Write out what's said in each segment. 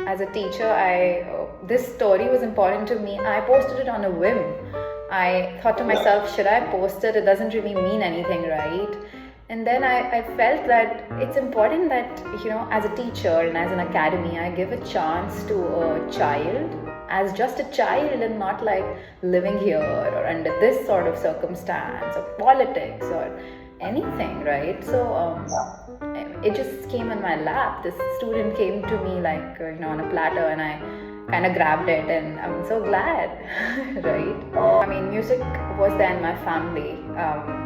as a teacher, this story was important to me. I posted it on a whim. I thought to myself, should I post it? It doesn't really mean anything, right? And then I felt that it's important that, as a teacher and as an academy, I give a chance to a child as just a child and not like living here or under this sort of circumstance or politics or anything, right? So it just came in my lap. This student came to me like, on a platter, and I kind of grabbed it, and I'm so glad, right? I mean, music was there in my family.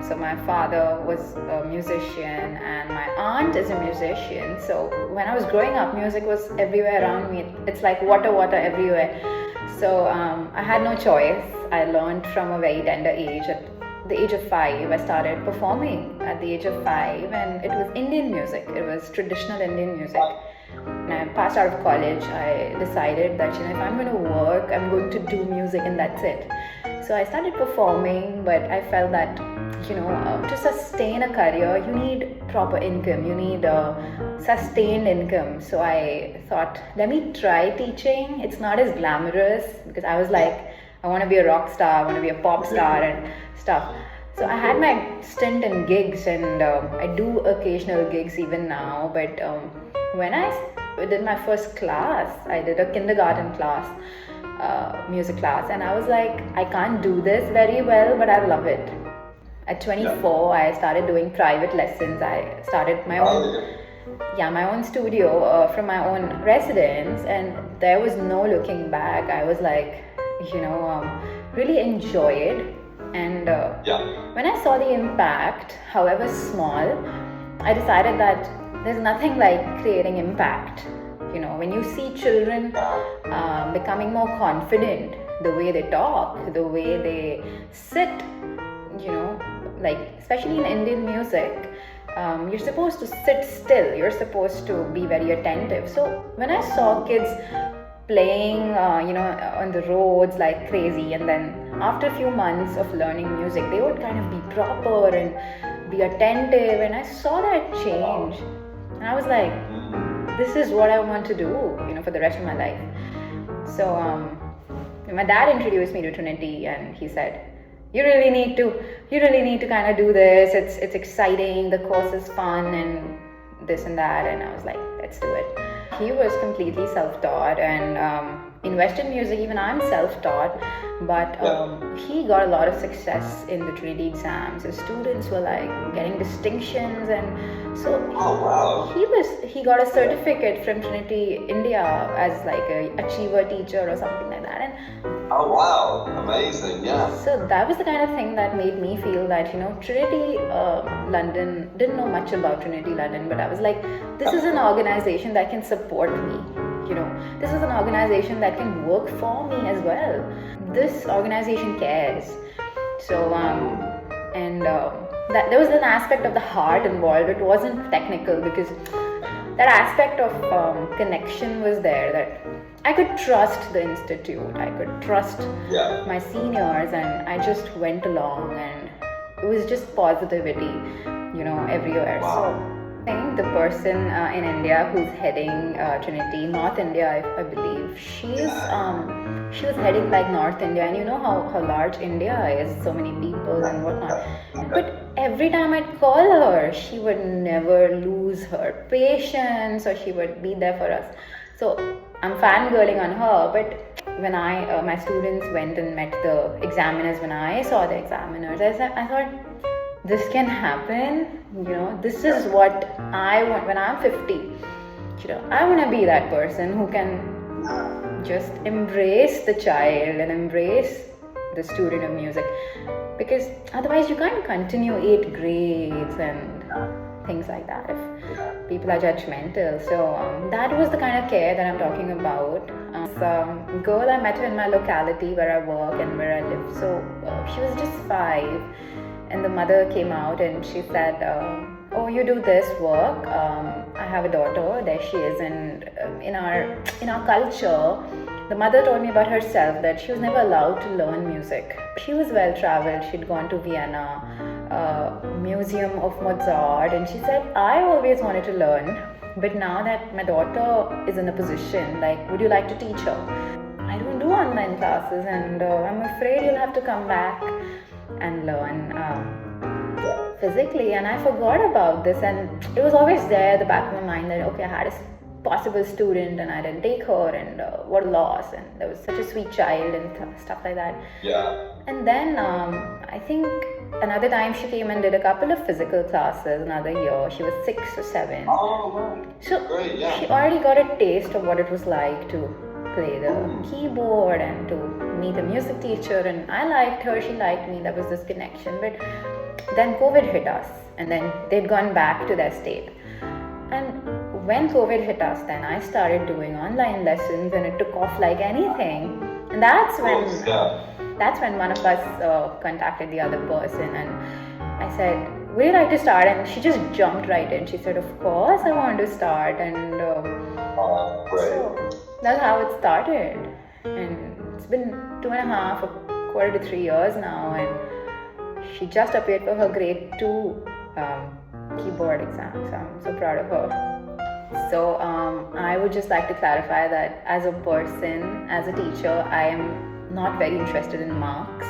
So my father was a musician and my aunt is a musician. So when I was growing up, music was everywhere around me. It's like water everywhere. So I had no choice. I learned from a very tender age. At the age of 5, I started performing at the age of 5, and it was Indian music. It was traditional Indian music. When I passed out of college, I decided that if I'm going to work, I'm going to do music, and that's it. So I started performing, but I felt that to sustain a career, you need proper income. You need sustained income. So I thought, let me try teaching. It's not as glamorous, because I was like, I want to be a rock star, I want to be a pop star and stuff. So I had my stint in gigs, and I do occasional gigs even now. But when I did my first class, I did a kindergarten class, music class, and I was like, I can't do this very well, but I love it. At 24, I started doing private lessons. I started my own studio from my own residence, and there was no looking back. I was like, really enjoyed. And when I saw the impact, however small, I decided that there's nothing like creating impact. When you see children becoming more confident, the way they talk, the way they sit, like especially in Indian music, you're supposed to sit still, you're supposed to be very attentive. So when I saw kids playing on the roads like crazy, and then after a few months of learning music, they would kind of be proper and be attentive, and I saw that change, and I was like, this is what I want to do for the rest of my life. So my dad introduced me to Trinity, and he said, you really need to kind of do this. It's exciting, the course is fun and this and that. And I was like, let's do it. He was completely self-taught, and in Western music, even I'm self-taught, but he got a lot of success in the Trinity exams. His students were like getting distinctions, and so he got a certificate from Trinity India as like a achiever teacher or something like that. And oh wow, amazing, yeah. So that was the kind of thing that made me feel that Trinity London, didn't know much about Trinity London, but I was like, this is an organization that can support me. This is an organization that can work for me as well. This organization cares. So that there was an aspect of the heart involved. It wasn't technical, because that aspect of connection was there, that I could trust the institute, I could trust my seniors, and I just went along, and it was just positivity, everywhere. Wow. So I think the person in India who's heading Trinity, North India, I believe, she was heading like North India, and how large India is, so many people and whatnot. But every time I'd call her, she would never lose her patience, or she would be there for us. So I'm fangirling on her, but when my students went and met the examiners, when I saw the examiners, I thought, this can happen, this is what I want when I'm 50. I want to be that person who can just embrace the child and embrace the student of music, because otherwise you can't continue 8 grades and things like that if people are judgmental. So that was the kind of care that I'm talking about. This girl, I met her in my locality where I work and where I live. So she was just 5. And the mother came out and she said, oh, you do this work. I have a daughter. There she is. And in our culture, the mother told me about herself that she was never allowed to learn music. She was well traveled. She'd gone to Vienna, Museum of Mozart, and she said, I always wanted to learn. But now that my daughter is in a position, like, would you like to teach her? I don't do online classes, and I'm afraid you'll have to come back and learn physically. And I forgot about this, and it was always there at the back of my mind that, okay, I had a possible student and I didn't take her, and what a loss, and there was such a sweet child and stuff like that. Yeah. And then I think another time she came and did a couple of physical classes another year. She was 6 or 7. Oh, right. So Great, yeah. she already got a taste of what it was like to play the keyboard and to meet a music teacher. And I liked her, she liked me. There was this connection. But then COVID hit us, and then they'd gone back to their state. And when COVID hit us, then I started doing online lessons, and it took off like anything. And that's when one of us contacted the other person, and I said, would you like to start? And she just jumped right in. She said, of course I want to start. And Great. so that's how it started. And it's been 2.5 or quarter to 3 years now, and she just appeared for her grade 2 keyboard exam, so I'm so proud of her. So I would just like to clarify that as a person, as a teacher, I am not very interested in marks.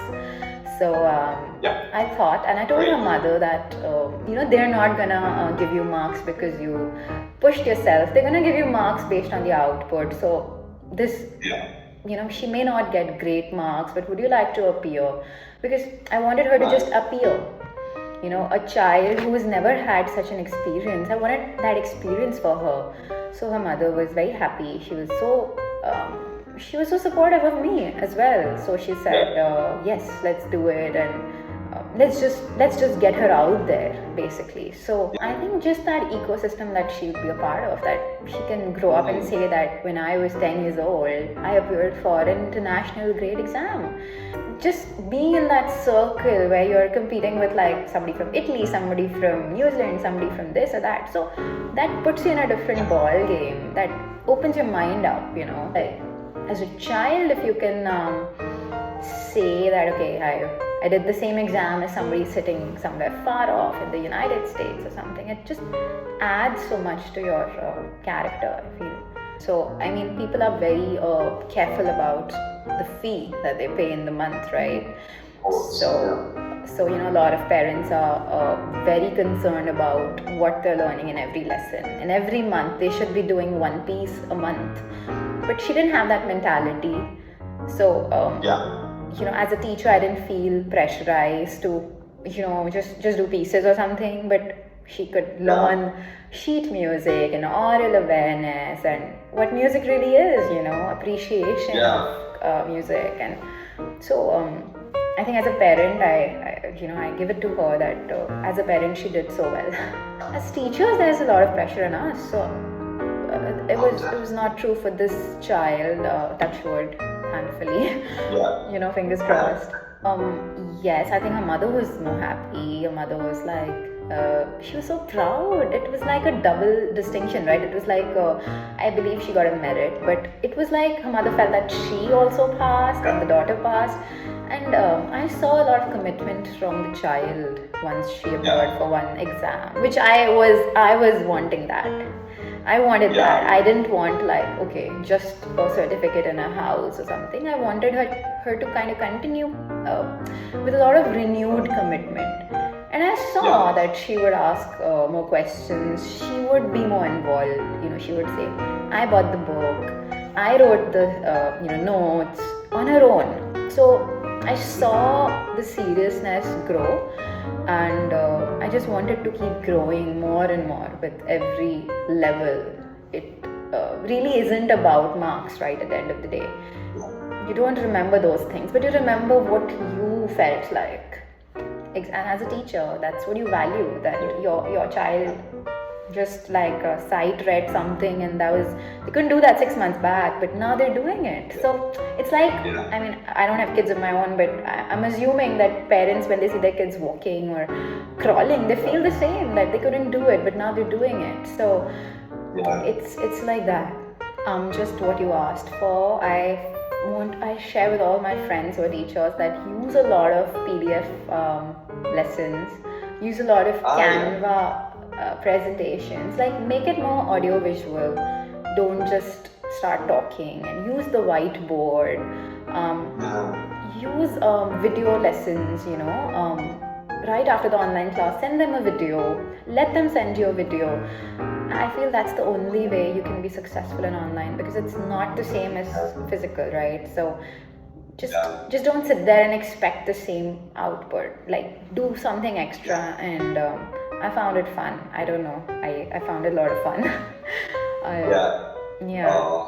So I thought, and I told her mother that they're not gonna give you marks because you pushed yourself. They're gonna give you marks based on the output. So this, she may not get great marks, but would you like to appear? Because I wanted her to just appear. A child who has never had such an experience. I wanted that experience for her. So her mother was very happy. She was so supportive of me as well. So she said, yes, let's do it, and let's just get her out there, basically. So I think just that ecosystem that she'll be a part of, that she can grow up and say that when I was 10 years old, I appeared for an international grade exam. Just being in that circle where you're competing with like somebody from Italy, somebody from New Zealand, somebody from this or that. So that puts you in a different ball game. That opens your mind up, Like as a child, if you can say that, okay, I did the same exam as somebody sitting somewhere far off in the United States or something, it just adds so much to your character, I feel. So, I mean, people are very careful about the fee that they pay in the month, right? So a lot of parents are very concerned about what they're learning in every lesson. And every month, they should be doing one piece a month. But she didn't have that mentality. So, as a teacher, I didn't feel pressurized to, just do pieces or something. But she could learn sheet music and oral awareness and what music really is, appreciation of music. And so I think as a parent, I give it to her that as a parent she did so well. As teachers, there's a lot of pressure on us. So it was not true for this child, touch wood, thankfully. Fingers crossed. Yes, I think her mother was more happy. Her mother was like, she was so proud. It was like a double distinction, right? It was like, I believe she got a merit, but it was like her mother felt that she also passed and the daughter passed. And I saw a lot of commitment from the child once she appeared for one exam, which I was wanting that. I wanted that. I didn't want like, okay, just a certificate in a house or something. I wanted her to kind of continue with a lot of renewed commitment. And I saw that she would ask more questions. She would be more involved. She would say, I bought the book. I wrote the notes on her own. So I saw the seriousness grow, and I just wanted to keep growing more and more with every level. It really isn't about marks, right? At the end of the day, you don't remember those things, but you remember what you felt like. And as a teacher, that's what you value, that your child just like sight read something, and they couldn't do that 6 months back, but now they're doing it. So it's like, I mean, I don't have kids of my own, but I'm assuming that parents, when they see their kids walking or crawling, they feel the same, that they couldn't do it, but now they're doing it. So it's like that. Just what you asked for, I share with all my friends who are teachers that use a lot of PDF lessons, use a lot of Canva presentations, like make it more audio visual. Don't just start talking, and use the whiteboard. Use video lessons, right after the online class. Send them a video. Let them send you a video. I feel that's the only way you can be successful in online, because it's not the same as physical, right? So just just don't sit there and expect the same output. Like, do something extra. And I found it fun. I don't know. I found it a lot of fun. Yeah. Yeah.